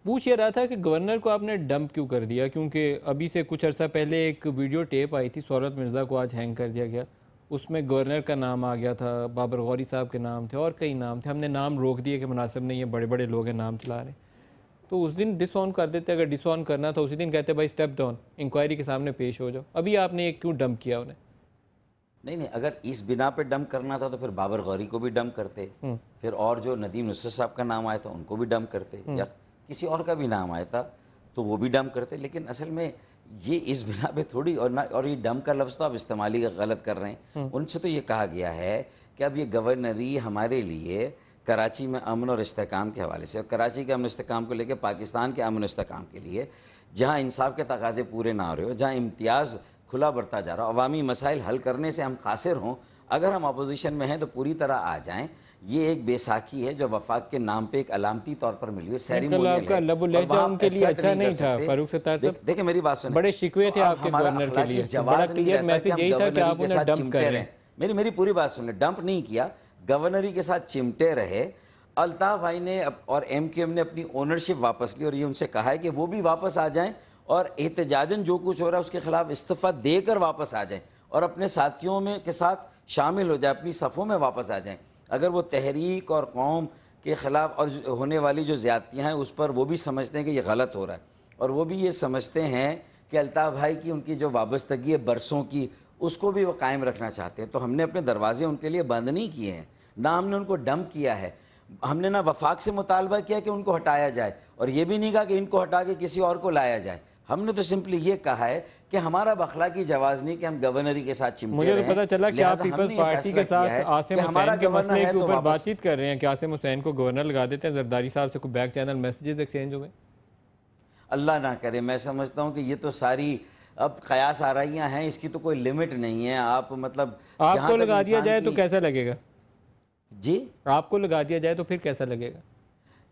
पूछ ये रहा था कि गवर्नर को आपने डंप क्यों कर दिया, क्योंकि अभी से कुछ अर्सा पहले एक वीडियो टेप आई थी, शौकत मिर्ज़ा को आज हैंग कर दिया गया, उसमें गवर्नर का नाम आ गया था, बाबर गौरी साहब के नाम थे और कई नाम थे। हमने नाम रोक दिए कि मुनासिब नहीं है, बड़े बड़े लोग हैं नाम चला रहे हैं। तो उस दिन डिसऑन कर देते, अगर डिसऑन करना था उसी दिन कहते भाई स्टेप डाउन, इंक्वायरी के सामने पेश हो जाओ। अभी आपने एक क्यों डंप किया उन्हें? नहीं, अगर इस बिना पे डंप करना था तो फिर बाबर गौरी को भी डंप करते, फिर और जो नदीम नुसरत साहब का नाम आया था उनको भी डंप करते, या किसी और का भी नाम आया था तो वो भी डंप करते। लेकिन असल में ये इस बिना पे थोड़ी, और ये डंप का लफ्ज़ तो आप इस्तेमाल ही गलत कर रहे हैं। उनसे तो ये कहा गया है कि अब ये गवर्नरी हमारे लिए कराची में अमन और इस्तेकाम के हवाले से, और कराची के अमन इस्तेकाम को लेकर पाकिस्तान के अमन इस्तेकाम के लिए, जहाँ इंसाफ के तकाजे पूरे ना हो रहे हो, जहाँ इम्तियाज़ खुला बढ़ता जा रहा हो, अवामी मसाइल हल करने से हम कासिर हों, अगर हम अपोजिशन में हैं तो पूरी तरह आ जाएं। ये एक बैसाखी है जो वफाक के नाम पे एक अलामती तौर पर मिली हुई सेरेमोनियल है। उनके लिए अच्छा नहीं था फारूक सत्तार साहब। देखिए मेरी बात सुनिए, बड़े शिकवे थे आपके गवर्नर के लिए, बड़ा क्लियर मैसेज यही था कि आप उन्हें डंप कर रहे हैं। मेरी पूरी बात सुन ले, डंप नहीं किया, गवर्नरी के साथ चिमटे रहे। अल्ताफ भाई ने और MQM ने अपनी ओनरशिप वापस ली और ये उनसे कहा है कि वो भी वापस आ जाएं और एहतजाजन जो कुछ हो रहा है उसके खिलाफ इस्तीफा देकर वापस आ जाएं और अपने साथियों में के साथ शामिल हो जाए, अपनी सफ़ों में वापस आ जाएं। अगर वो तहरीक और कौम के ख़िलाफ़ और होने वाली जो ज़्यादतियाँ हैं उस पर वो भी समझते हैं कि ये गलत हो रहा है, और वो भी ये समझते हैं कि अल्ताफ़ भाई की उनकी जो वाबस्तगी है बरसों की, उसको भी वो कायम रखना चाहते हैं। तो हमने अपने दरवाजे उनके लिए बंद नहीं किए हैं, ना हमने उनको डंप किया है। हमने ना वफाक से मुतालबा किया कि उनको हटाया जाए, और ये भी नहीं कहा कि इनको हटा के किसी और को लाया जाए। हमने तो सिंपली ये कहा है कि हमारा बखला की जवाज़ नहीं कि हम गवर्नरी के साथ चिमटे मुझे तो पता चला कि आप पीपल्स पार्टी के साथ आसिम हुसैन के मसले के ऊपर बातचीत कर रहे हैं कि आसिम हुसैन को गवर्नर लगा देते हैं। जरदारी साहब से कोई बैक चैनल मैसेजेस एक्सचेंज हुए? अल्लाह ना करे, मैं समझता हूँ कि ये तो सारी अब कयास आराइयाँ हैं, इसकी तो कोई लिमिट नहीं है। आप मतलब आपको लगा दिया जाए तो कैसा लगेगा? जी, आपको लगा दिया जाए तो फिर कैसा लगेगा?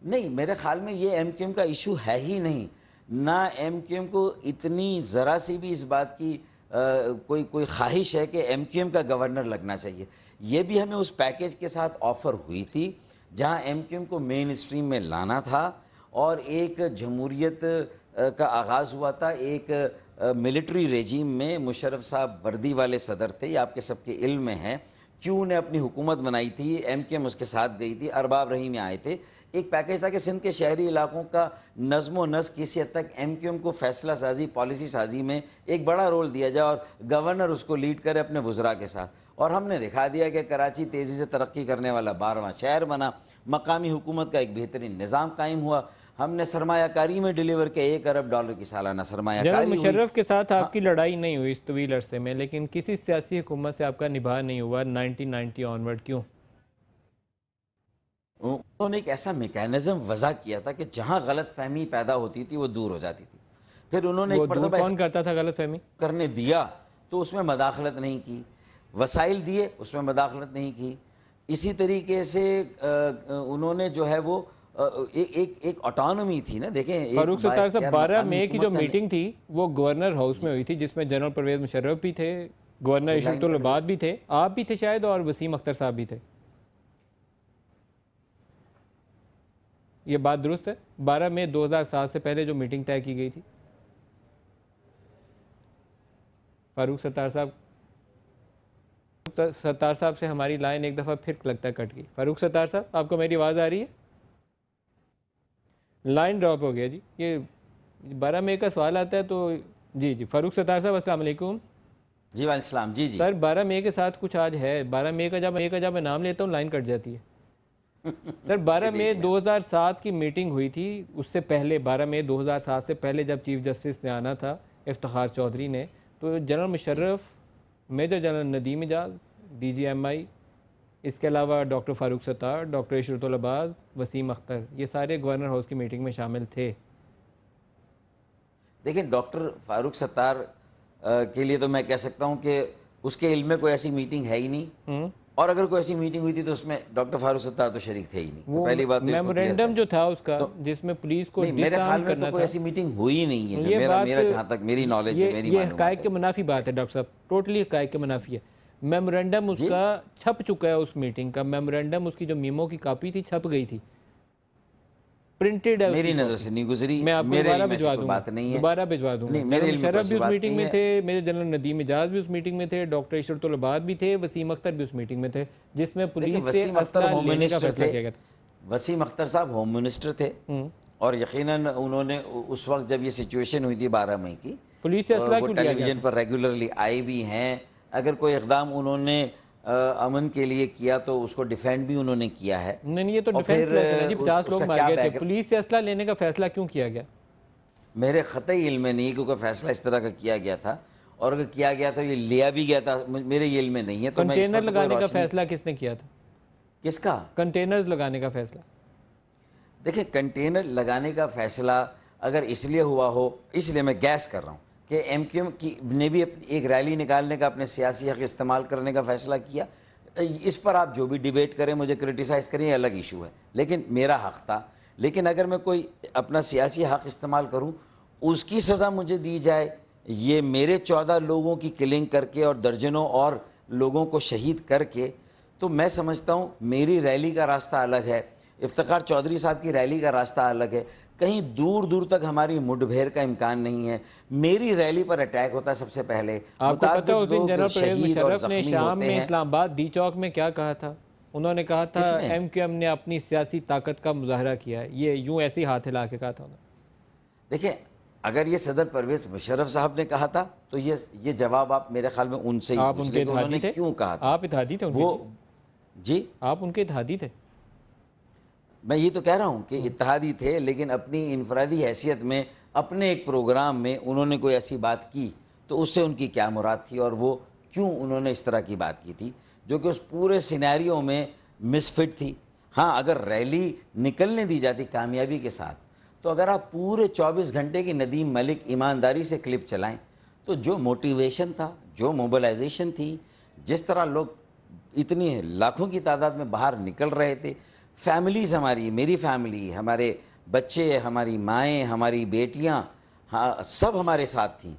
नहीं, मेरे ख्याल में ये MQM का इशू है ही नहीं, ना MQM को इतनी ज़रा सी भी इस बात की कोई ख्वाहिश है कि MQM का गवर्नर लगना चाहिए। ये भी हमें उस पैकेज के साथ ऑफ़र हुई थी जहां MQM को मेन स्ट्रीम में लाना था और एक जमहूरियत का आगाज़ हुआ था। एक मिलिट्री रेजीम में मुशर्रफ साहब वर्दी वाले सदर थे, ये आपके सबके इल्म में है। क्यू ने अपनी हुकूमत बनाई थी, MQM उसके साथ गई थी, अरबाब रहीम आए थे। एक पैकेज था कि सिंध के शहरी इलाकों का नज़्म व नस्क किसी हद तक MQM को फैसला साजी, पॉलिसी साजी में एक बड़ा रोल दिया जाए और गवर्नर उसको लीड करे अपने वज़रा के साथ। और हमने दिखा दिया कि कराची तेज़ी से तरक्की करने वाला 12वां शहर बना, मकामी हुकूमत का एक बेहतरीन निज़ाम कायम हुआ, हमने सरमायाकारी में डिलीवर किया $1 अरब की सालाना सरमायाकारी। मुशर्रफ के साथ आपकी लड़ाई नहीं हुई इस तवील अरसे में, लेकिन किसी सियासी हुकूमत से आपका निभा नहीं हुआ 1990 ऑनवर्ड, क्यों? उन्होंने एक ऐसा मैकेनिज्म वज़ा किया था कि जहाँ गलत फहमी पैदा होती थी वो दूर हो जाती थी। फिर उन्होंने एक मरतबा कौन करता था गलत फहमी करने दिया तो उसमें मदाखलत नहीं की, वसाइल दिए उसमें मदाखलत नहीं की। इसी तरीके से उन्होंने जो है वो एक ऑटोनॉमी थी ना। देखें फारूक सत्तार साहब, 12 मई की जो मीटिंग थी वो गवर्नर हाउस में हुई थी, जिसमें जनरल परवेज मुशर्रफ भी थे, गवर्नर इशरतुल अबाद भी थे, आप भी थे शायद, और वसीम अख्तर साहब भी थे। ये बात दुरुस्त है? 12 मई 2007 से पहले जो मीटिंग तय की गई थी। फारूक सत्तार साहब से हमारी लाइन एक दफ़ा फिर लगता है कट गई। फारूक सत्तार साहब, आपको मेरी आवाज़ आ रही है? लाइन ड्रॉप हो गया जी। ये 12 मई का सवाल आता है तो जी फारूक सत्तार साहब अस्सलाम वालेकुम। जी वालेकुम जी सर, 12 मई के साथ कुछ आज है। 12 मई का जब मैं नाम लेता हूँ लाइन कट जाती है। सर, 12 मई 2007 की मीटिंग हुई थी, उससे पहले 12 मई 2007 से पहले जब चीफ जस्टिस ने आना था इफ्तिखार चौधरी ने, तो general Musharraf, major general Nadeem Ijaz, DGMI, इसके अलावा डॉक्टर फारूक सत्तार, डॉक्टर इशरतुल अबाद, वसीम अख्तर, ये सारे गवर्नर हाउस की मीटिंग में शामिल थे। देखिए, डॉक्टर फारूक सत्तार के लिए तो मैं कह सकता हूँ कि उसके इल्म में कोई ऐसी मीटिंग है ही नहीं, और अगर कोई ऐसी मीटिंग हुई थी तो उसमें डॉक्टर फारूक सत्तार तो शरीक थे ही नहीं। तो पहली बात मेमोरेंडम जो था उसका तो, जिसमें पुलिस को मेरे ख्याल में तो कोई ऐसी मीटिंग हुई नहीं है, जो मेरा जहाँ तक मेरी नॉलेज है, मेरी ये हकायक के मुनाफी बात है डॉक्टर साहब, टोटली हकायक के मुनाफी है। मेमोरेंडम उसका छप चुका है, उस मीटिंग का मेमोरेंडम, उसकी जो मीमो की कॉपी थी छप गई थी, प्रिंटेड है। मेरी नज़र से नहीं गुजरी, मैं आपको दोबारा भिजवा दूंगा, बात नहीं है, दोबारा भिजवा दूंगा। मेरे मुशर्रफ भी उस मीटिंग में थे, मेरे जनरल नदीम इजाज भी उस मीटिंग में थे, डॉक्टर इशरतुल अबाद भी थे, वसीम अख्तर भी उस मीटिंग में थे, जिसमें पुलिस से असला लेने का फैसला किया गया था। वसीम अख्तर साहब होम मिनिस्टर थे और यकीनन उन्होंने उस वक्त जब ये सिचुएशन हुई थी 12 मई की, पुलिस से असला वो क्यों लिया गया टेलीविजन पर रेगुलरली आए भी हैं। अगर कोई इकदाम उन्होंने अमन के लिए किया तो उसको डिफेंड भी उन्होंने किया है। नहीं, ये तो डिफेंस है जी, 50 लोग मारे गए थे, पुलिस से असला लेने का फैसला क्यों किया गया? मेरे ख़तई इल्म में नहीं, क्योंकि फैसला इस तरह का किया गया था, और अगर किया गया था ये लिया भी गया था, मेरे इल्म में नहीं है। तो कंटेनर लगाने का फैसला किसने किया था? किसका? कंटेनर्स लगाने का फैसला। देखिए, कंटेनर लगाने का फैसला अगर इसलिए हुआ हो, इसलिए मैं गैस कर रहा हूँ कि एमक्यूएम की ने भी एक रैली निकालने का, अपने सियासी हक़ इस्तेमाल करने का फ़ैसला किया। इस पर आप जो भी डिबेट करें, मुझे क्रिटिसाइज़ करें, ये अलग इशू है, लेकिन मेरा हक़ था। लेकिन अगर मैं कोई अपना सियासी हक़ इस्तेमाल करूँ, उसकी सज़ा मुझे दी जाए, ये मेरे 14 लोगों की किलिंग करके और दर्जनों और लोगों को शहीद करके, तो मैं समझता हूँ मेरी रैली का रास्ता अलग है, इफ्तिखार चौधरी साहब की रैली का रास्ता अलग है। कहीं दूर दूर तक हमारी मुठभेड़ का इम्कान नहीं है। मेरी रैली पर अटैक होता है सबसे पहले। आपको पता है उस दिन जनरल परवेज मुशर्रफ ने शाम में इस्लामाबाद डी चौक में क्या कहा था? उन्होंने कहा था एमक्यूएम ने अपनी सियासी ताकत का मुजाहरा किया है, ये यूं ऐसे ही हाथ हिला के कहा था उन्होंने। देखिए, अगर ये सदर परवेज मुशर्रफ साहब ने कहा था तो ये जवाब आप मेरे ख्याल में उनसे ही पूछ लें, उन्होंने क्यों कहा था। आप इत्तेहादी थे वो जी, आप उनके इत्तेहादी थे। मैं ये तो कह रहा हूँ कि इत्तेहादी थे, लेकिन अपनी इनफरादी हैसियत में अपने एक प्रोग्राम में उन्होंने कोई ऐसी बात की तो उससे उनकी क्या मुराद थी और वो क्यों उन्होंने इस तरह की बात की थी जो कि उस पूरे सिनेरियो में मिसफिट थी। हाँ, अगर रैली निकलने दी जाती कामयाबी के साथ, तो अगर आप पूरे 24 घंटे की नदीम मलिक ईमानदारी से क्लिप चलाएं, तो जो मोटिवेशन था, जो मोबिलाइजेशन थी, जिस तरह लोग इतनी लाखों की तादाद में बाहर निकल रहे थे, फैमिलीज़ हमारी, मेरी फैमिली, हमारे बच्चे, हमारी माएँ, हमारी बेटियाँ, हाँ, सब हमारे साथ थीं।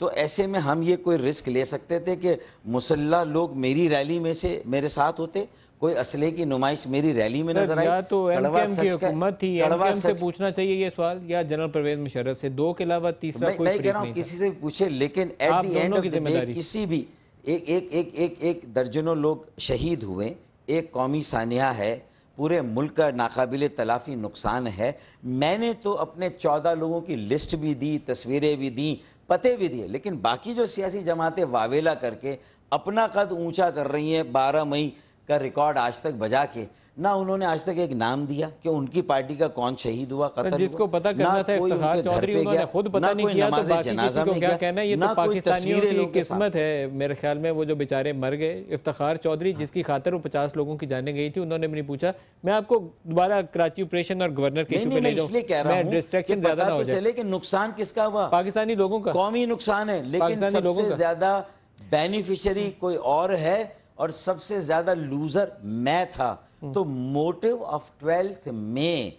तो ऐसे में हम ये कोई रिस्क ले सकते थे कि मुसल्ला लोग मेरी रैली में से मेरे साथ होते, कोई असले की नुमाइश मेरी रैली में नजर आई? या तो एमक्यूएम की हुकूमत थी, एमक्यूएम से पूछना चाहिए ये सवाल, या जनरल परवेज मुशर्रफ से, दो के अलावा तीसरा कोई मैं कह रहा हूँ किसी से पूछे, लेकिन at the end of the day किसी भी एक दर्जनों लोग शहीद हुए, एक कौमी सानिया है, पूरे मुल्क का नाकाबिले तलाफ़ी नुकसान है। मैंने तो अपने 14 लोगों की लिस्ट भी दी, तस्वीरें भी दी, पते भी दिए, लेकिन बाकी जो सियासी जमातें वावेला करके अपना कद ऊंचा कर रही हैं, 12 मई का रिकॉर्ड आज तक बजा के, ना उन्होंने आज तक एक नाम दिया कि उनकी पार्टी का कौन शहीद हुआ, कत्ल जिसको पता करना था इफ्तिखार चौधरी, उन्होंने खुद पता नहीं किया, तो बाकी किसी को क्या कहना। ये तो पाकिस्तानियों की किस्मत है मेरे ख्याल में, वो जो बेचारे मर गए। इफ्तिखार चौधरी जिसकी खातिर वो 50 लोगों की जाने गई थी, उन्होंने भी नहीं पूछा। मैं आपको दोबारा कराची ऑपरेशन और गवर्नर के इशू पे ले जाऊं, मैं डिस्ट्रैक्शन ज्यादा ना हो जाए। चले कि नुकसान किसका हुआ? पाकिस्तानी लोगों का कौमी नुकसान है, लेकिन सबसे ज्यादा बेनिफिशियरी कोई और है और सबसे ज्यादा लूजर मैं था। तो motive of 12th May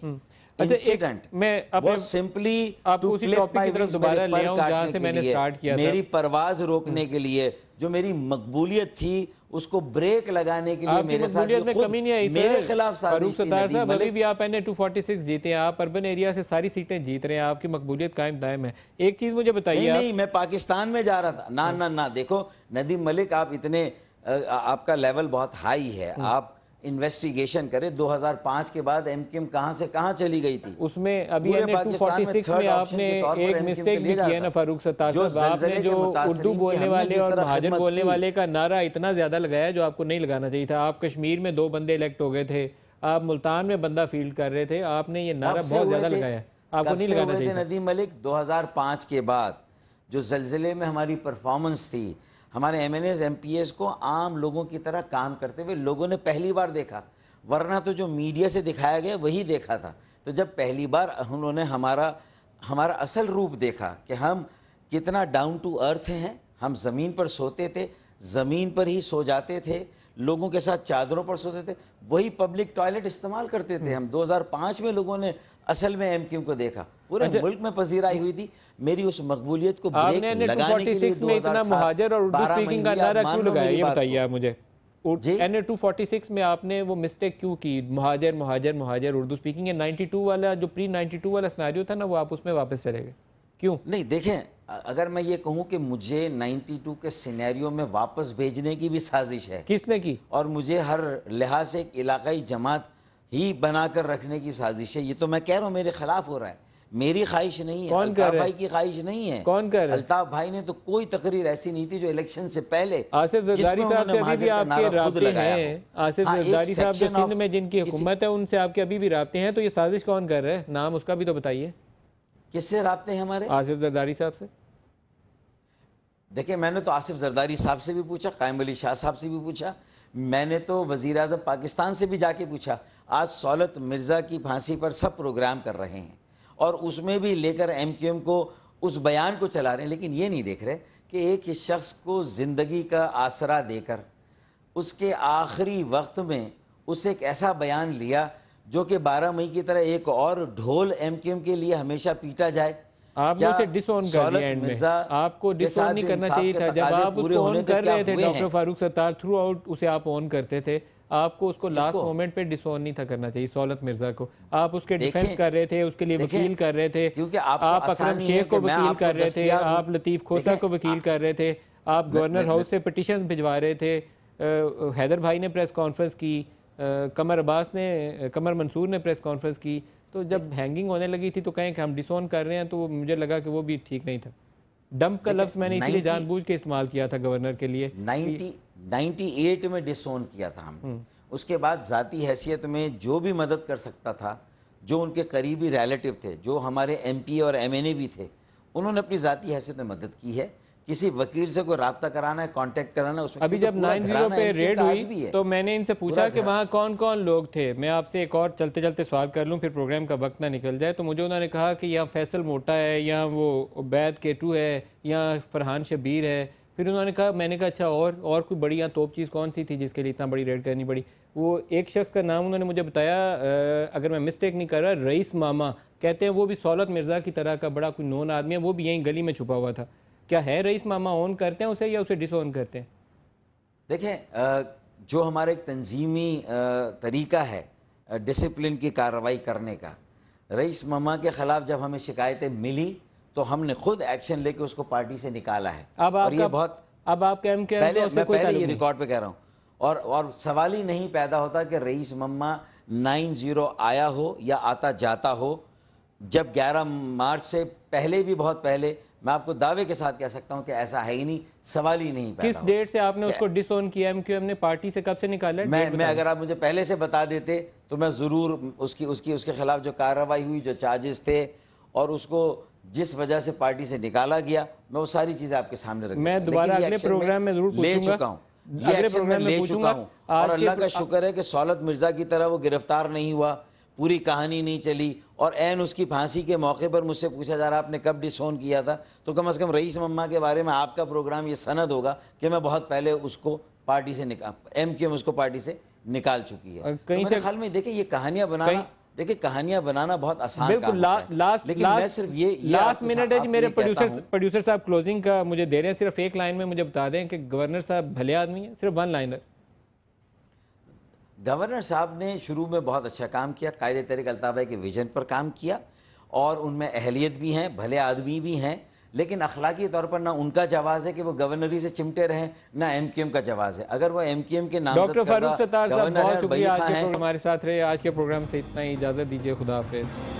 incident मैं सिंपली आपको उसी टॉपिक की तरफ दोबारा ले आऊं जहां से मैंने स्टार्ट किया था, मेरी परवाज रोकने के लिए, जो मेरी मकबूलियत थी उसको ब्रेक लगाने के लिए मेरे साथ में कमी नहीं आई। मेरे खिलाफ फारूक सत्तार साहब, अभी भी आप एनए 246 जीते हैं, आप अर्बन एरिया से सारी सीटें जीत रहे हैं, आपकी मकबूलियत कायम दायम है। एक चीज मुझे बताइए। नहीं, मैं पाकिस्तान में जा रहा था ना ना ना। देखो नदीम मलिक, आप इतने आपका लेवल बहुत हाई है, आप इन्वेस्टिगेशन करें 2005 के बाद एमक्यूएम कहां से कहां चली गई थी। उसमें अभी 246 में आपने एक मिस्टेक भी किया है ना फारूक सत्तार साहब, आपने जो उर्दू बोलने वाले और महाजन बोलने वाले का नारा इतना ज्यादा लगाया जो आपको नहीं लगाना चाहिए था। आप कश्मीर में 2 बंदे इलेक्ट हो गए थे, आप मुल्तान में बंदा फील्ड कर रहे थे, आपने ये नारा बहुत ज्यादा लगाया, आपको नहीं लगाना चाहिए था। नदीम मलिक 2005 के बाद जो जलजिले में हमारी परफॉर्मेंस थी, हमारे एमएनएस एमपीएस को आम लोगों की तरह काम करते हुए लोगों ने पहली बार देखा, वरना तो जो मीडिया से दिखाया गया वही देखा था। तो जब पहली बार उन्होंने हमारा असल रूप देखा कि हम कितना डाउन टू अर्थ हैं, हम ज़मीन पर सोते थे, ज़मीन पर ही सो जाते थे, लोगों के साथ चादरों पर सोते थे, वही पब्लिक टॉयलेट इस्तेमाल करते थे हम। 2005 में लोगों ने असल में एमक्यूएम को देखा, पूरे मुल्क में पजीराई हुई थी। मेरी उस मकबूलियत को आपने ब्रेक लगाने के लिए 246 में इतना मुहाजिर और उर्दू स्पीकिंग का नारा क्यों लगाया, ये बताइए आप मुझे। एन 246 में आपने वो मिस्टेक क्यों की, मुहाजिर मुहाजिर मुहाजिर उर्दू स्पीकिंग? 92 वाला जो प्री 92 वाला सिनेरियो था ना, वो आप उसमें वापस चले गए क्यों? नहीं देखें, अगर मैं ये कहूँ कि मुझे 92 के सिनेरियो में वापस भेजने की भी साजिश है, किसने की? और मुझे हर लिहाज से एक इलाकाई जमात ही बनाकर रखने की साजिश है, ये तो मैं कह रहा हूँ मेरे खिलाफ हो रहा है, मेरी ख्वाहिश नहीं है, अल्ताफ भाई की ख्वाहिश नहीं है। कौन कर रहा है? अल्ताफ भाई ने तो कोई तकरीर ऐसी नहीं थी जो इलेक्शन से पहले, आसिफ जरदारी साहब से अभी भी आपके राब्ते हैं, आसिफ जरदारी साहब जो सिंध में जिनकी हुकूमत है उनसे आपके अभी भी राब्ते हैं, तो ये साजिश कौन कर रहा है? नाम उसका भी तो बताइए। किससे राब्ते हैं हमारे? आसिफ जरदारी साहब से। देखिए, मैंने तो आसिफ जरदारी साहब से भी पूछा, कायम अली शाह साहब से भी पूछा, मैंने तो वज़ीर आज़म पाकिस्तान से भी जाके पूछा। आज सौलत मिर्ज़ा की फांसी पर सब प्रोग्राम कर रहे हैं और उसमें भी लेकर एमक्यूएम को उस बयान को चला रहे हैं, लेकिन ये नहीं देख रहे कि एक शख्स को ज़िंदगी का आसरा देकर उसके आखिरी वक्त में उसे एक ऐसा बयान लिया जो कि 12 मई की तरह एक और ढोल एमक्यूएम के लिए हमेशा पीटा जाए। आपने उसे डिसऑन कर दिया एंड में। आपको डिसऑन नहीं करना चाहिए था। जब आप उसको ऑन कर रहे थे, doctor Farooq Sattar through out उसे आप ऑन करते थे, आपको उसको लास्ट मोमेंट पे डिसऑन नहीं था करना चाहिए। सौलत मिर्जा को आप उसके डिफेंस कर रहे थे, उसके लिए वकील कर रहे थे, क्योंकि आप अकरम शेख को वकील कर रहे थे, आप लतीफ़ खोसा को वकील कर रहे थे, आप गवर्नर हाउस से पिटीशन भिजवा रहे थे, हैदर भाई ने प्रेस कॉन्फ्रेंस की, कमर मंसूर ने प्रेस कॉन्फ्रेंस की। तो जब हैंगिंग होने लगी थी तो कहें कि हम डिसऑन कर रहे हैं, तो मुझे लगा कि वो भी ठीक नहीं था। डंप का लफ्ज़ मैंने इसलिए जानबूझ के इस्तेमाल किया था गवर्नर के लिए। 98 में डिसऑन किया था हमने। उसके बाद ज़ाती हैसियत में जो भी मदद कर सकता था, जो उनके करीबी रिलेटिव थे, जो हमारे एमपी और एमएनए भी थे, उन्होंने अपनी ज़ाती हैसियत में मदद की है। किसी वकील से कोई राब्ता कराना है, कांटेक्ट कराना है, उसमें अभी जब 90 पे रेड हुई तो मैंने इनसे पूछा कि वहाँ कौन कौन लोग थे। मैं आपसे एक और चलते चलते सवाल कर लूँ, फिर प्रोग्राम का वक्त ना निकल जाए। तो मुझे उन्होंने कहा कि यहाँ फैसल मोटा है, यहाँ वो उबैद केटू है, यहाँ फरहान शबीर है। फिर उन्होंने कहा, मैंने कहा अच्छा और कोई बड़ी यहाँ तोप चीज़ कौन सी थी जिसके लिए इतना बड़ी रेड करनी पड़ी? वो एक शख्स का नाम उन्होंने मुझे बताया, अगर मैं मिस्टेक नहीं कर रहा, रईस मामा कहते हैं। वो भी सौलत मिर्ज़ा की तरह का बड़ा कोई नोन आदमी है, वो भी यहीं गली में छुपा हुआ था। क्या है रईस मामा ऑन करते हैं उसे या उसे डिसऑन करते हैं? देखें, जो हमारा एक तंजीमी तरीका है डिसिप्लिन की कार्रवाई करने का, रईस मामा के ख़िलाफ़ जब हमें शिकायतें मिली तो हमने खुद एक्शन लेके उसको पार्टी से निकाला है। और ये बहुत अब आपका पहले ये रिकॉर्ड पे कह रहा हूँ, और सवाल ही नहीं पैदा होता कि रईस मम्मा 90 आया हो या आता जाता हो। जब 11 मार्च से पहले भी, बहुत पहले, मैं आपको दावे के साथ कह सकता हूं कि ऐसा है ही नहीं, सवाल ही नहीं पैदा। किस डेट से आपने उसको डिसऑन किया? एमक्यूएम ने पार्टी से कब से निकाला? मैं अगर आप मुझे पहले से बता देते तो मैं ज़रूर उसके खिलाफ जो कार्रवाई हुई, जो चार्जेस थे, और उसको जिस वजह से पार्टी से निकाला गया, मैं वो सारी चीज़ें आपके सामने रख मैं दोबारा अगले प्रोग्राम में जरूर ले चुका हूँ, ये एक्शन में ले चुका हूँ। और अल्लाह का शुक्र है कि सौलत मिर्ज़ा की तरह वो गिरफ्तार नहीं हुआ, पूरी कहानी नहीं चली, और ऐन उसकी फांसी के मौके पर मुझसे पूछा जा रहा आपने कब डिसऑन किया था। तो कम से कम रईस मम्मा के बारे में आपका प्रोग्राम ये सनद होगा कि मैं बहुत पहले उसको पार्टी से एमक्यूएम उसको पार्टी से निकाल चुकी है। तो मेरे ख्याल में देखिए, ये कहानियां बनाना, देखिए कहानियां बनाना बहुत आसान काम होता है, लेकिन मैं सिर्फ ये लास्ट मिनट है जी, मेरे प्रोड्यूसर साहब क्लोजिंग का मुझे दे रहे हैं। सिर्फ एक लाइन में मुझे बता दें कि गवर्नर साहब भले आदमी है, सिर्फ वन लाइनर। गवर्नर साहब ने शुरू में बहुत अच्छा काम किया, कायदे तरीक़ अल्ताफ़ भाई के विजन पर काम किया, और उनमें अहलियत भी हैं, भले आदमी भी हैं, लेकिन अखलाकी तौर पर ना उनका जवाज़ है कि वो गवर्नरी से चिमटे रहें, ना एमक्यूएम का जवाज़ है। अगर वो एमक्यूएम के नाम डॉक्टर फारूक सत्तार साहब बहुत शुक्रिया, आज के प्रोग्राम हमारे साथ रहे। आज के प्रोग्राम से इतना ही, इजाज़त दीजिए, खुदा हाफ़िज़।